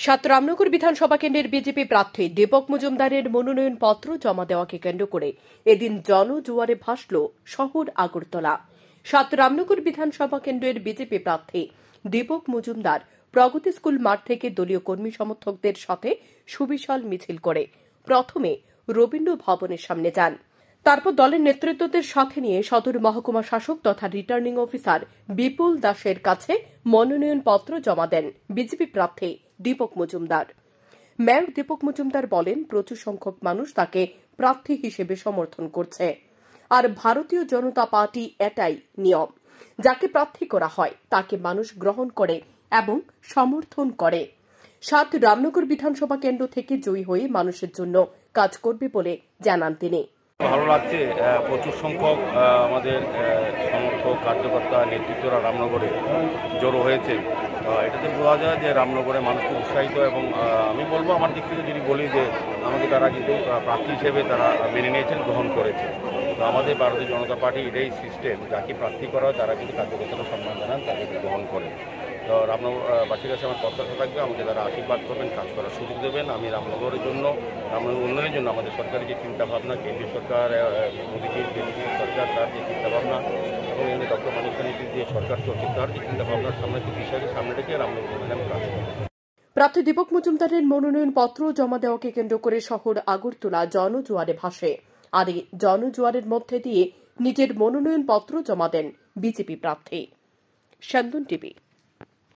সাত রামনগর বিধানসভা কেন্দ্রের বিজেপি প্রার্থী দীপক মজুমদারের মনোনয়নপত্র জমা দেওয়াকে কেন্দ্র করে এদিন জনজোয়ারে ভাসল শহর আগরতলা। সাত রামনগর বিধানসভা কেন্দ্রের বিজেপি প্রার্থী দীপক মজুমদার প্রগতি স্কুল মাঠ থেকে দলীয় কর্মী সমর্থকদের সাথে সুবিশাল মিছিল করে প্রথমে রবীন্দ্র ভবনের সামনে যান। তারপর দলের নেতৃত্বদের সাথে নিয়ে সদর মহকুমা শাসক তথা রিটার্নিং অফিসার বিপুল দাসের কাছে মনোনয়নপত্র জমা দেন বিজেপি প্রার্থী দীপক মজুমদার। মেয়র দীপক মজুমদার বলেন, প্রচুর সংখ্যক মানুষ তাকে প্রার্থী হিসেবে সমর্থন করছে, আর ভারতীয় জনতা পার্টি এটাই নিয়ম, যাকে প্রার্থী করা হয় তাকে মানুষ গ্রহণ করে এবং সমর্থন করে। সাত রামনগর বিধানসভা কেন্দ্র থেকে জয়ী হয়ে মানুষের জন্য কাজ করবে বলে জানান তিনি। ভালো লাগছে, প্রচুর সংখ্যক আমাদের সমর্থক কার্যকর্তা নেতৃত্বরা রামনগরে জড়ো হয়েছে। এটাতে বোঝা যায় যে রামনগরে মানুষ খুব উৎসাহিত এবং আমি বলবো আমার দিক থেকে যদি বলি যে আমাকে তারা কিন্তু প্রার্থী হিসেবে তারা মেনে নিয়েছেন, গ্রহণ করেছে। তো আমাদের ভারতীয় জনতা পার্টি এটাই সিস্টেম, যাকে প্রার্থী করা হয় তারা কিন্তু কার্যকর্তারা সম্মান জানান, তাদেরকে গ্রহণ করেন। তো রামনগরবাসীর কাছে আমার প্রত্যাশা থাকবে আমাকে তারা আশীর্বাদ করবেন, কাজ করার সুযোগ দেবেন। আমি রামনগরের জন্য, রামনগর উন্নয়নের জন্য আমাদের সরকারের যে চিন্তাভাবনা, কেন্দ্রীয় সরকার মোদীজির কেন্দ্রীয় সরকার তার যে চিন্তাভাবনা এবং এখানে ডক্টর মানিক সানির যে সরকার চলছে তার যে চিন্তাভাবনার সামনে বিষয়কে সামনে রেখে রামনগর উন্নয়নে কাজ করব। প্রার্থী দীপক মজুমদারের মনোনয়নপত্র জমা দেওয়াকে কেন্দ্র করে শহর আগরতলা জনজোয়ারে ভাসে। আর এই জনজোয়ারের মধ্যে দিয়ে নিজের মনোনয়নপত্র জমা দেন বিজেপি প্রার্থী। শান্তন টিভি।